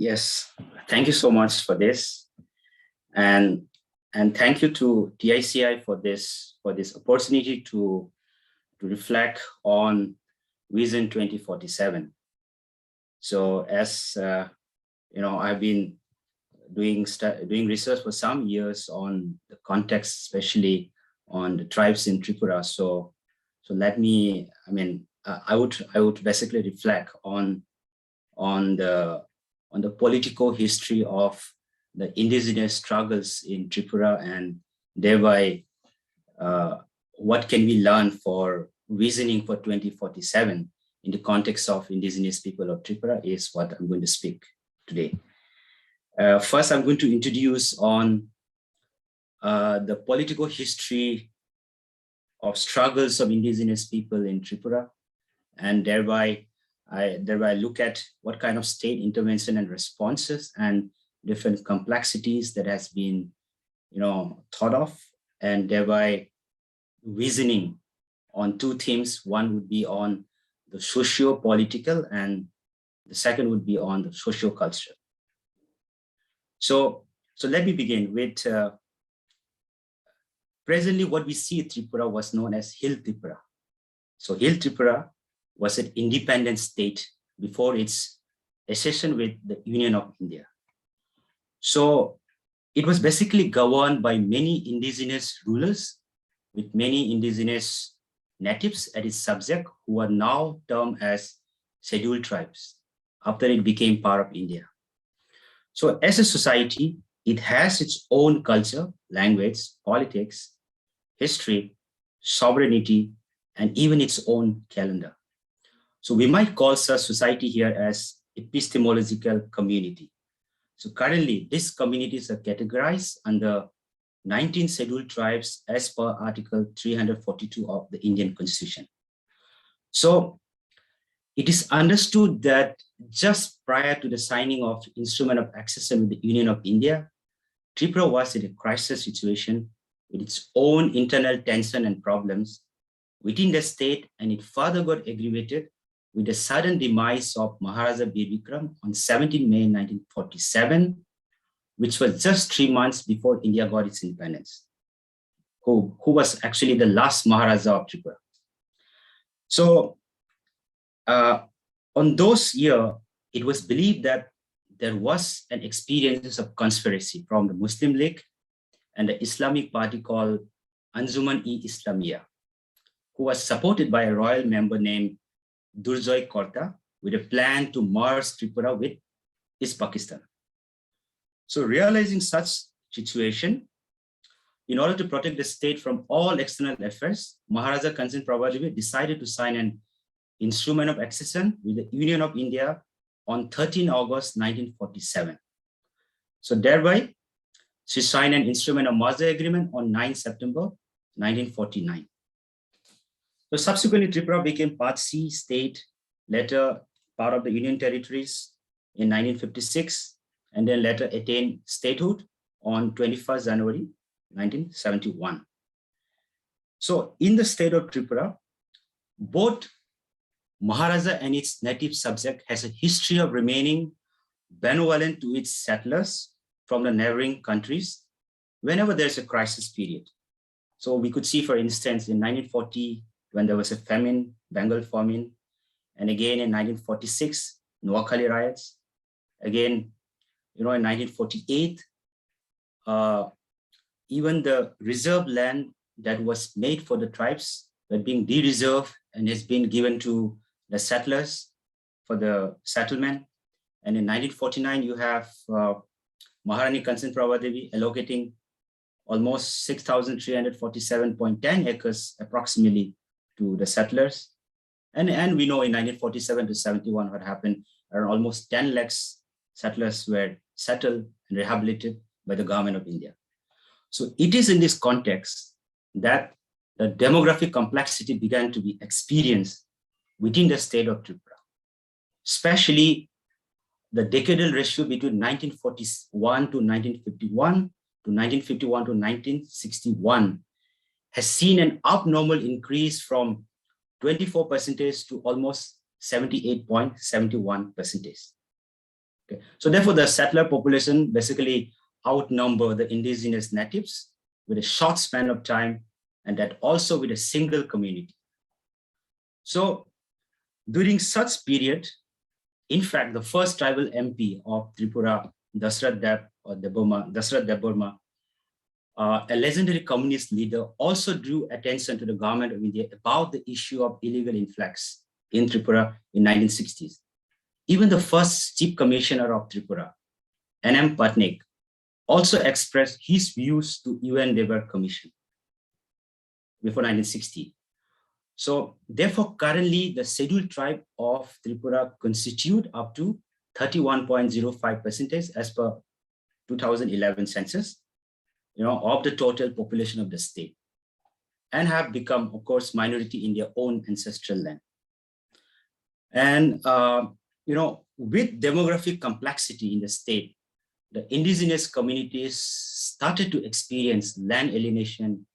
Yes, thank you so much for this, and thank you to TICI for this opportunity to reflect on Vision 2047. So, as I've been doing research for some years on the context, especially on the tribes in Tripura. So let me, I would basically reflect on the political history of the indigenous struggles in Tripura, and thereby what can we learn for reasoning for 2047 in the context of indigenous people of Tripura is what I'm going to speak today. First, I'm going to introduce on the political history of struggles of indigenous people in Tripura, and thereby I look at what kind of state intervention and responses and different complexities that has been, thought of, and thereby reasoning on two themes. One would be on the socio-political, and the second would be on the socio-cultural. So let me begin with presently what we see in Tripura was known as Hill Tripura. So Hill Tripura was an independent state before its accession with the Union of India. So it was basically governed by many indigenous rulers with many indigenous natives as its subject, who are now termed as scheduled tribes after it became part of India. So as a society, it has its own culture, language, politics, history, sovereignty, and even its own calendar. So we might call such society here as epistemological community. So currently, these communities are categorized under 19 scheduled tribes as per Article 342 of the Indian Constitution. So it is understood that just prior to the signing of Instrument of Accession with the Union of India, Tripura was in a crisis situation with its own internal tension and problems within the state, and it further got aggravated with the sudden demise of Maharaja Bikram on 17 May 1947, which was just 3 months before India got its independence, who was actually the last Maharaja of Tripura. So on those years, it was believed that there was an experience of conspiracy from the Muslim League and the Islamic party called Anjuman-e-Islamiyah, who was supported by a royal member named Durjoy Korta, with a plan to merge Tripura with East Pakistan. So realizing such situation, in order to protect the state from all external affairs, Maharaja Kanchen Prabhadevi decided to sign an Instrument of Accession with the Union of India on 13 August 1947. So thereby, she signed an Instrument of Merger Agreement on 9 September 1949. So subsequently, Tripura became Part C state, later part of the Union Territories in 1956, and then later attained statehood on 21st January 1971. So in the state of Tripura, both Maharaja and its native subject has a history of remaining benevolent to its settlers from the neighboring countries whenever there's a crisis period. So we could see, for instance, in 1940, when there was a famine, Bengal famine, and again in 1946, Noakhali riots. Again, in 1948, even the reserve land that was made for the tribes were being de-reserved and has been given to the settlers for the settlement. And in 1949, you have Maharani Kanchen Prabhadevi allocating almost 6,347.10 acres approximately to the settlers. And we know in 1947 to 71 what happened, around almost 10 lakhs settlers were settled and rehabilitated by the government of India. So it is in this context that the demographic complexity began to be experienced within the state of Tripura, especially the decadal ratio between 1941 to 1951 to 1951 to 1961 has seen an abnormal increase from 24% to almost 78.71%. Okay. So therefore, the settler population basically outnumber the indigenous natives with a short span of time, and that also with a single community. So during such period, in fact, the first tribal MP of Tripura, Dasrath Deborma, a legendary communist leader, also drew attention to the government of India about the issue of illegal influx in Tripura in 1960s. Even the first Chief Commissioner of Tripura, N.M. Patnaik, also expressed his views to UN Labour Commission before 1960. So therefore, currently the scheduled tribe of Tripura constitute up to 31.05% as per 2011 census, of the total population of the state, and have become, of course, minority in their own ancestral land. And, with demographic complexity in the state, the indigenous communities started to experience land alienation,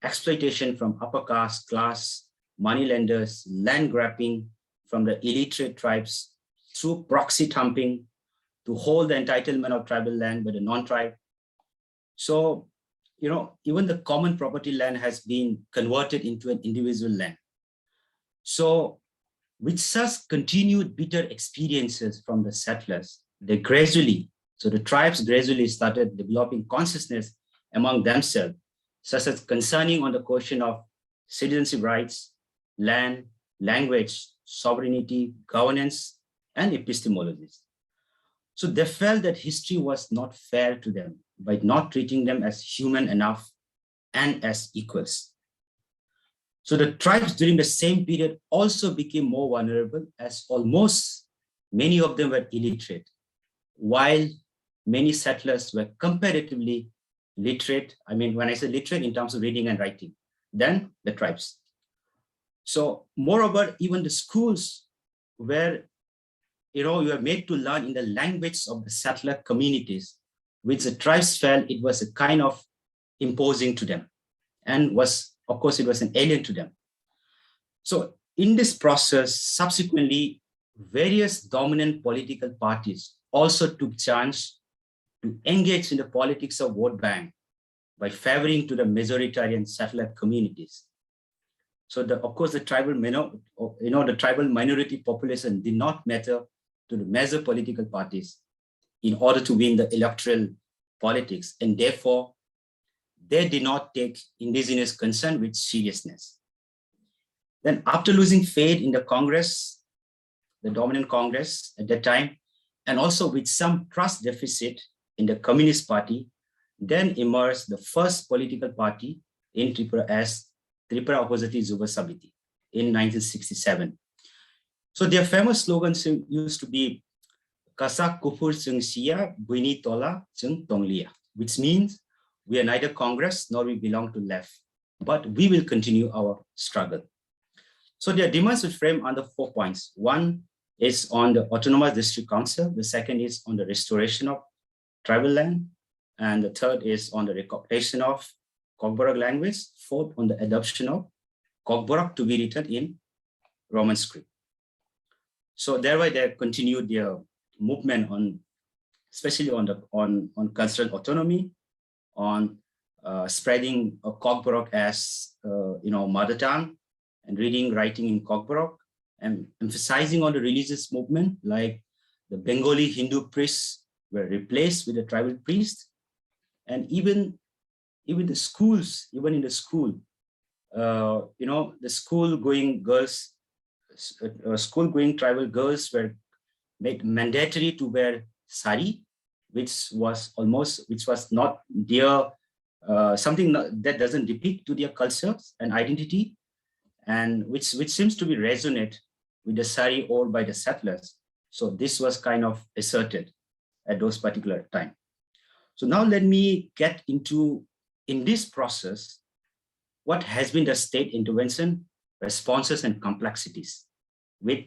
exploitation from upper caste, class, moneylenders, land grabbing from the illiterate tribes through proxy thumping to hold the entitlement of tribal land by the non-tribe. So, even the common property land has been converted into an individual land. So, with such continued bitter experiences from the settlers, the tribes gradually started developing consciousness among themselves, such as concerning on the question of citizenship rights, land, language, sovereignty, governance, and epistemologies. So they felt that history was not fair to them by not treating them as human enough and as equals. So the tribes during the same period also became more vulnerable, as almost many of them were illiterate, while many settlers were comparatively literate. I mean, when I say literate in terms of reading and writing, than the tribes. So moreover, even the schools where, you were made to learn in the language of the settler communities, which the tribes felt it was a kind of imposing to them, and was, of course, it was an alien to them. So in this process, subsequently, various dominant political parties also took chance to engage in the politics of vote bank by favoring to the majoritarian settler communities. So of course, the tribal minority population did not matter to the major political parties in order to win the electoral politics, and therefore they did not take indigenous concern with seriousness. Then after losing faith in the Congress, the dominant Congress at that time, and also with some trust deficit in the Communist Party, then emerged the first political party in Tripura as Tripura Opposition Yuva Samiti in 1967. So their famous slogan used to be Kasak Kufur Chung Sia, Buini Tola Chung Tonglia, which means we are neither Congress nor we belong to left, but we will continue our struggle. So their demands were framed under 4 points. One is on the Autonomous District Council. The second is on the restoration of tribal land. And the third is on the recognition of Kokborok language. Fourth, on the adoption of Kokborok to be written in Roman script. So thereby they continued their movement on, especially on cultural autonomy, on spreading Kokborok as mother tongue, and reading, writing in Kokborok, and emphasizing on the religious movement, like the Bengali Hindu priests were replaced with the tribal priests, and even the schools, even in the school, the school-going girls, school-going tribal girls were made mandatory to wear sari, which was not their something that doesn't depict to their culture and identity, and which seems to be resonate with the sari worn by the settlers. So this was kind of asserted at those particular time. So now let me get into, in this process, what has been the state intervention, responses, and complexities with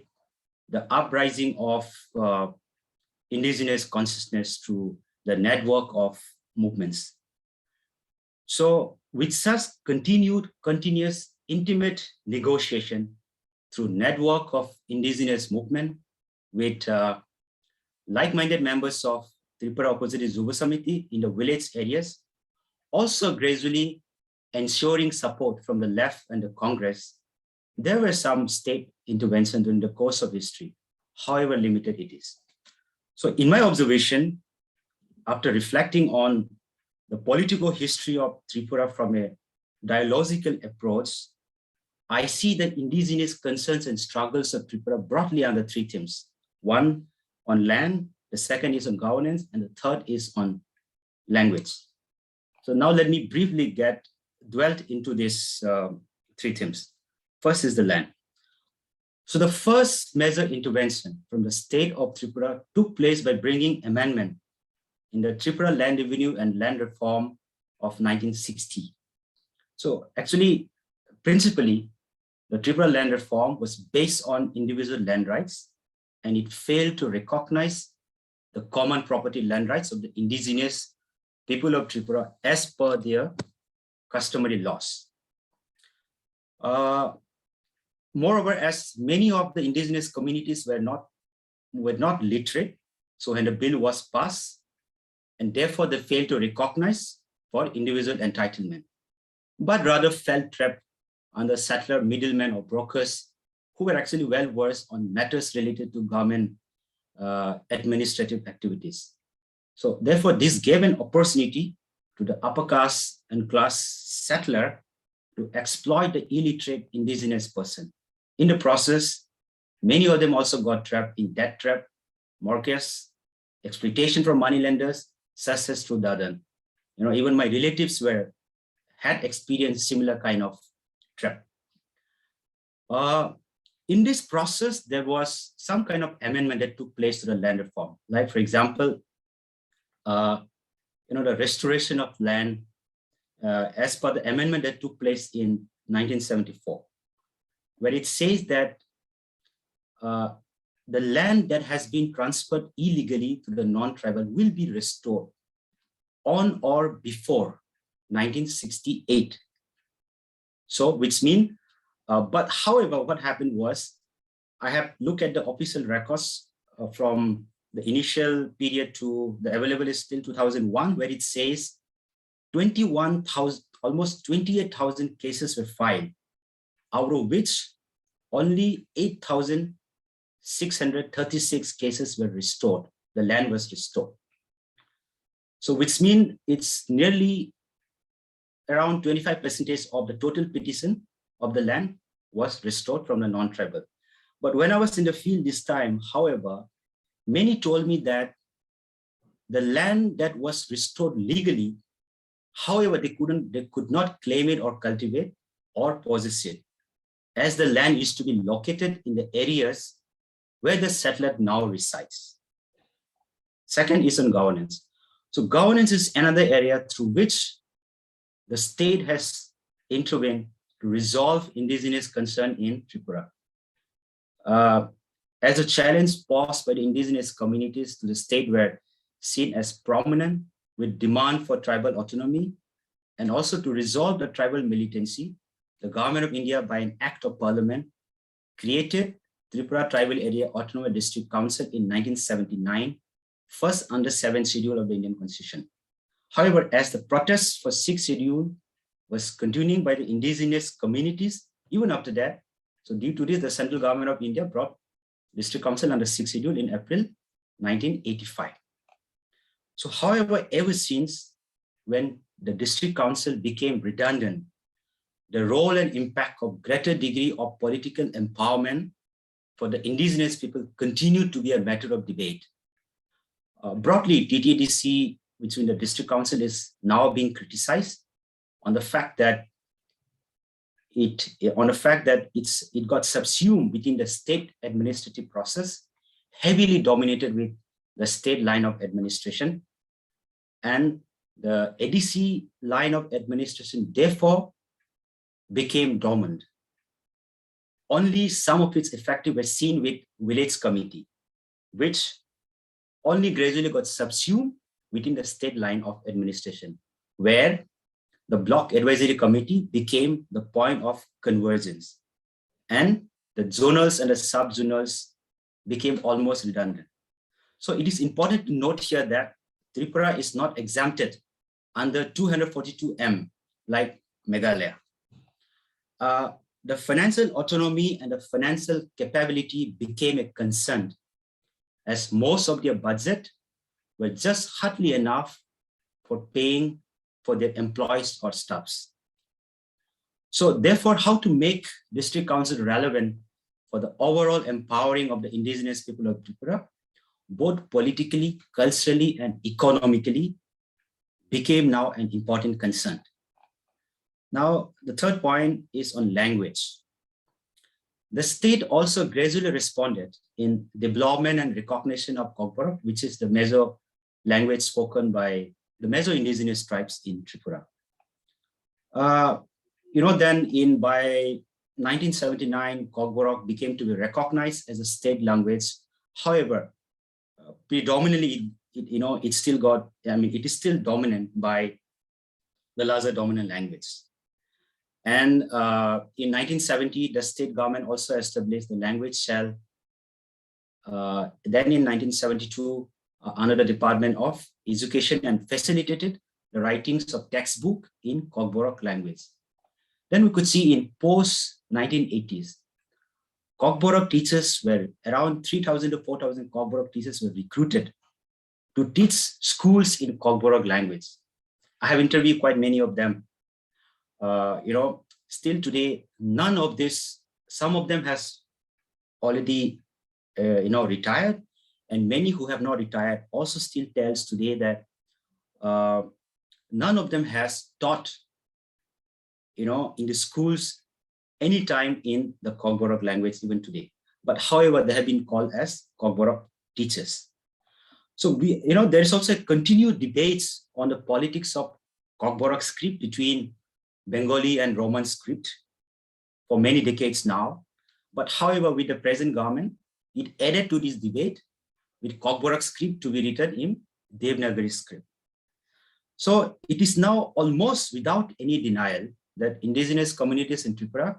the uprising of indigenous consciousness through the network of movements. So with such continuous, intimate negotiation through network of indigenous movement with like-minded members of Tripura Opposition Yuva Samiti in the village areas, also gradually ensuring support from the left and the Congress. There were some state interventions during the course of history, however limited it is. So in my observation, after reflecting on the political history of Tripura from a dialogical approach, I see the indigenous concerns and struggles of Tripura broadly under three themes. One, on land, the second is on governance, and the third is on language. So now let me briefly dwelt into these three themes. First is the land. So the first major intervention from the state of Tripura took place by bringing amendment in the Tripura Land Revenue and Land Reform of 1960. So actually, principally, the Tripura Land Reform was based on individual land rights, and it failed to recognize the common property land rights of the indigenous people of Tripura as per their customary laws. Moreover, as many of the indigenous communities were not literate, so when the bill was passed, and therefore they failed to recognize for individual entitlement, but rather felt trapped under settler middlemen or brokers who were actually well versed on matters related to government administrative activities. So therefore, this gave an opportunity to the upper caste and class settler to exploit the illiterate indigenous person. In the process, many of them also got trapped in debt trap, mortgage, exploitation from moneylenders, such as through Dadan. Even my relatives had experienced similar kind of trap. In this process, there was some kind of amendment that took place to the land reform. Like, for example, the restoration of land as per the amendment that took place in 1974, where it says that the land that has been transferred illegally to the non-tribal will be restored on or before 1968. So, which means, but however, what happened was, I have looked at the official records from the initial period to the available is still 2001, where it says 21,000, almost 28,000 cases were filed, out of which only 8,636 cases were restored. The land was restored. So which means it's nearly around 25% of the total petition of the land was restored from the non-tribal. But when I was in the field this time, however, many told me that the land that was restored legally, however, they could not claim it or cultivate or possess it, as the land used to be located in the areas where the settler now resides. Second is on governance. So governance is another area through which the state has intervened to resolve indigenous concern in Tripura. As a challenge posed by the indigenous communities to the state were seen as prominent with demand for tribal autonomy, and also to resolve the tribal militancy, the government of India, by an act of parliament, created Tripura Tribal Area Autonomous District Council in 1979, first under 7th schedule of the Indian Constitution. However, as the protests for 6th schedule was continuing by the indigenous communities, even after that, so due to this, the central government of India brought District Council under 6th schedule in April 1985. So however, ever since when the District Council became redundant, the role and impact of greater degree of political empowerment for the indigenous people continued to be a matter of debate. Broadly, TTDC between the District Council is now being criticized on the fact that it got subsumed within the state administrative process, heavily dominated with the state line of administration, and the ADC line of administration therefore became dormant. Only some of its effective were seen with village committee, which only gradually got subsumed within the state line of administration, where the block advisory committee became the point of convergence, and the zonals and the sub-zonals became almost redundant. So it is important to note here that Tripura is not exempted under 242M like Meghalaya. The financial autonomy and the financial capability became a concern, as most of their budget were just hardly enough for paying for their employees or staffs. So therefore, how to make district council relevant for the overall empowering of the indigenous people of Tripura, both politically, culturally, and economically, became now an important concern. Now, the third point is on language. The state also gradually responded in development and recognition of Kokborok, which is the Meso language spoken by the Meso-indigenous tribes in Tripura. Then by 1979, Kokborok became to be recognized as a state language. However, predominantly, it is still dominant by the Lhasa dominant language. And in 1970, the state government also established the language cell. Then in 1972, under the Department of Education, and facilitated the writings of textbook in Kokborok language. Then we could see in post-1980s, Kokborok teachers were around 3,000 to 4,000 Kokborok teachers were recruited to teach schools in Kokborok language. I have interviewed quite many of them. Still today, none of this, some of them has already, retired, and many who have not retired also still tells today that none of them has taught, in the schools anytime in the Kokborok language even today. But however, they have been called as Kokborok teachers. So there is also a continued debates on the politics of Kokborok script between Bengali and Roman script for many decades now. But however, with the present government, it added to this debate with Kokborok script to be written in Devanagari script. So it is now almost without any denial that indigenous communities in Tripura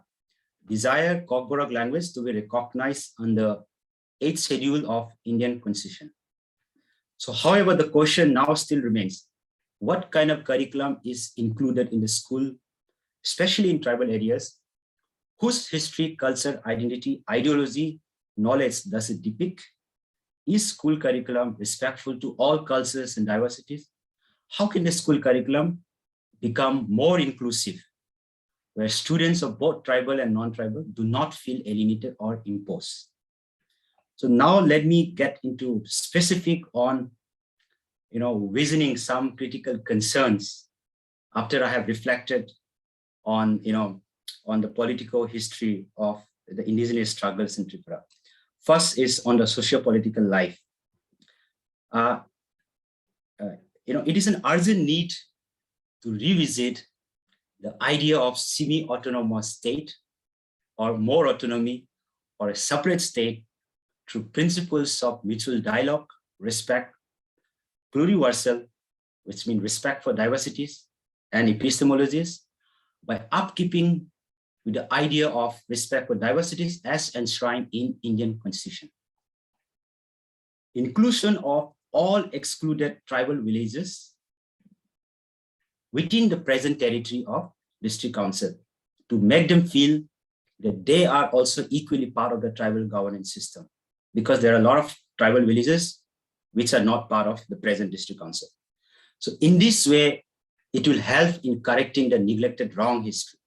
desire Kokborok language to be recognized under 8th schedule of Indian Constitution. So however, the question now still remains, what kind of curriculum is included in the school, especially in tribal areas, whose history, culture, identity, ideology, knowledge does it depict? Is school curriculum respectful to all cultures and diversities? How can the school curriculum become more inclusive, where students of both tribal and non-tribal do not feel alienated or imposed? So now let me get into specific on, visioning some critical concerns after I have reflected on, on the political history of the indigenous struggles in Tripura. First is on the socio-political life. It is an urgent need to revisit the idea of semi-autonomous state or more autonomy or a separate state through principles of mutual dialogue, respect, pluriversal, which means respect for diversities and epistemologies, by upkeeping with the idea of respect for diversities as enshrined in Indian Constitution. Inclusion of all excluded tribal villages within the present territory of district council to make them feel that they are also equally part of the tribal governance system, because there are a lot of tribal villages which are not part of the present district council. So in this way, it will help in correcting the neglected wrong history.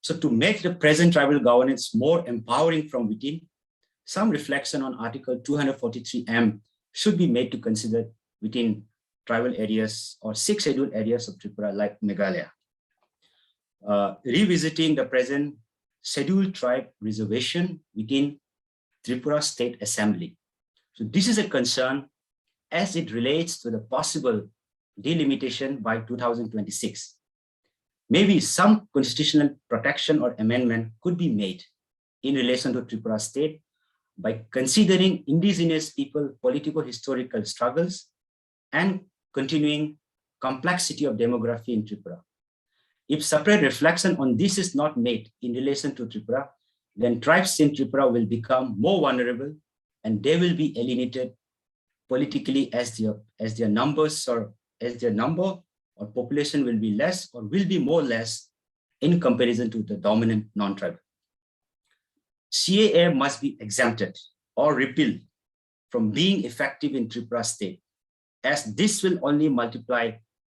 So to make the present tribal governance more empowering from within, some reflection on Article 243M should be made to consider within tribal areas or 6 scheduled areas of Tripura like Meghalaya. Revisiting the present scheduled tribe reservation within Tripura State Assembly. So this is a concern as it relates to the possible delimitation by 2026. Maybe some constitutional protection or amendment could be made in relation to Tripura state by considering indigenous people political historical struggles and continuing complexity of demography in Tripura. If separate reflection on this is not made in relation to Tripura, then tribes in Tripura will become more vulnerable and they will be alienated politically as their numbers or as their number or population will be less or will be more or less in comparison to the dominant non-tribal. CAA must be exempted or repealed from being effective in Tripura state, as this will only multiply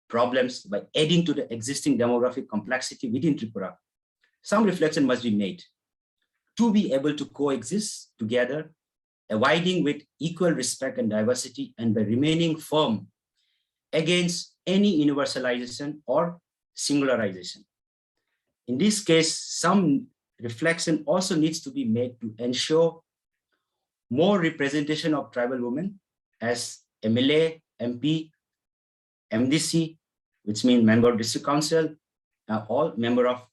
problems by adding to the existing demographic complexity within Tripura. Some reflection must be made to be able to coexist together, abiding with equal respect and diversity, and by remaining firm against any universalization or singularization. In this case, some reflection also needs to be made to ensure more representation of tribal women as MLA, MP, MDC, which means member of district council, all member of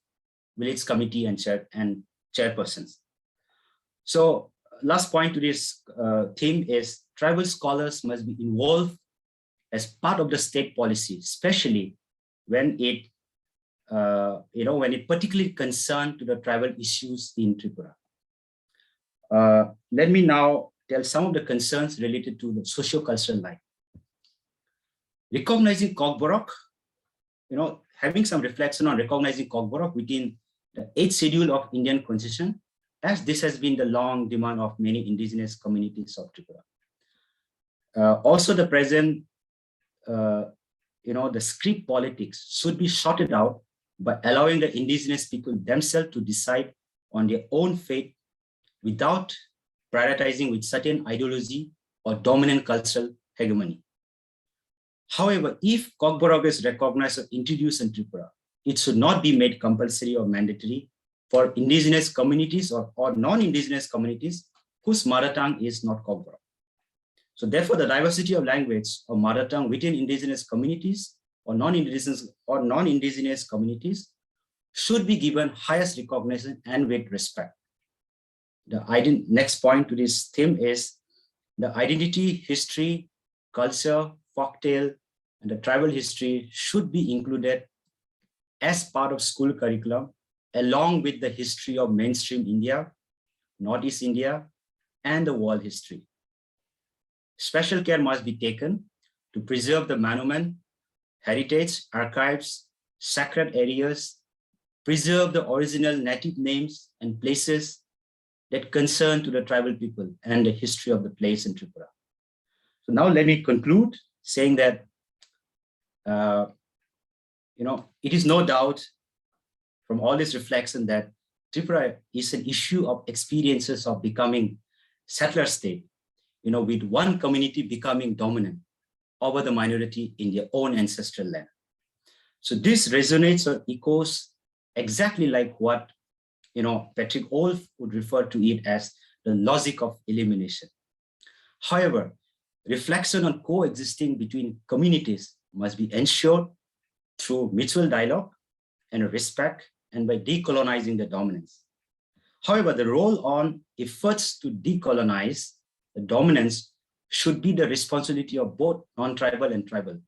village committee and chairpersons. So last point to this theme is tribal scholars must be involved as part of the state policy, especially when it particularly concerned to the tribal issues in Tripura. Let me now tell some of the concerns related to the socio-cultural life. Recognizing Kokborok, having some reflection on recognizing Kokborok within the 8th schedule of Indian Constitution, as this has been the long demand of many indigenous communities of Tripura. Also the present, the script politics should be sorted out by allowing the indigenous people themselves to decide on their own fate without prioritizing with certain ideology or dominant cultural hegemony. However, if Kokborok is recognized or introduced in Tripura, it should not be made compulsory or mandatory for indigenous communities or non-indigenous communities whose mother tongue is not Kokborok. So therefore, the diversity of language or mother tongue within indigenous communities or non-indigenous communities should be given highest recognition and with respect. The next point to this theme is the identity, history, culture, folktale, and the tribal history should be included as part of school curriculum, along with the history of mainstream India, Northeast India, and the world history. Special care must be taken to preserve the monument, heritage, archives, sacred areas, preserve the original native names and places that concern to the tribal people and the history of the place in Tripura. So now let me conclude saying that, it is no doubt from all this reflection that Tripura is an issue of experiences of becoming settler state, with one community becoming dominant over the minority in their own ancestral land. So this resonates or echoes exactly like what, Patrick Wolf would refer to it as the logic of elimination. However, reflection on coexisting between communities must be ensured through mutual dialogue and respect and by decolonizing the dominance. However, the role on efforts to decolonize the dominance should be the responsibility of both non-tribal and tribal,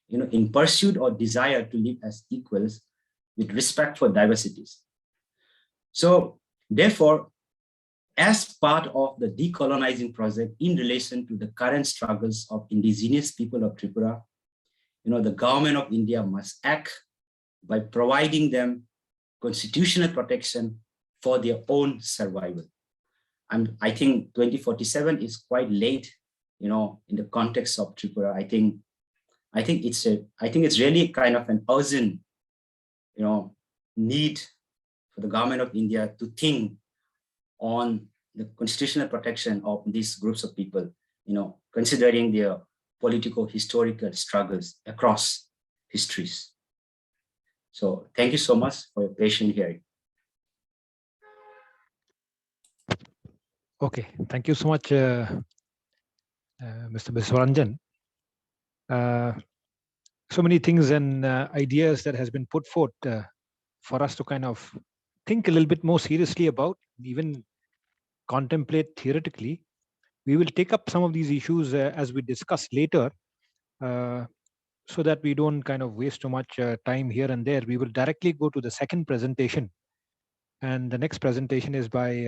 in pursuit or desire to live as equals with respect for diversities. So therefore, as part of the decolonizing project in relation to the current struggles of indigenous people of Tripura, the government of India must act by providing them constitutional protection for their own survival. I think 2047 is quite late, in the context of Tripura. I think it's really kind of an urgent, need for the government of India to think on the constitutional protection of these groups of people, considering their political historical struggles across histories. So thank you so much for your patient hearing. Okay, thank you so much, Mr. Biswaranjan. So many things and ideas that has been put forth for us to kind of think a little bit more seriously about, even contemplate theoretically. We will take up some of these issues as we discuss later, so that we don't kind of waste too much time here and there. We will directly go to the second presentation. And the next presentation is by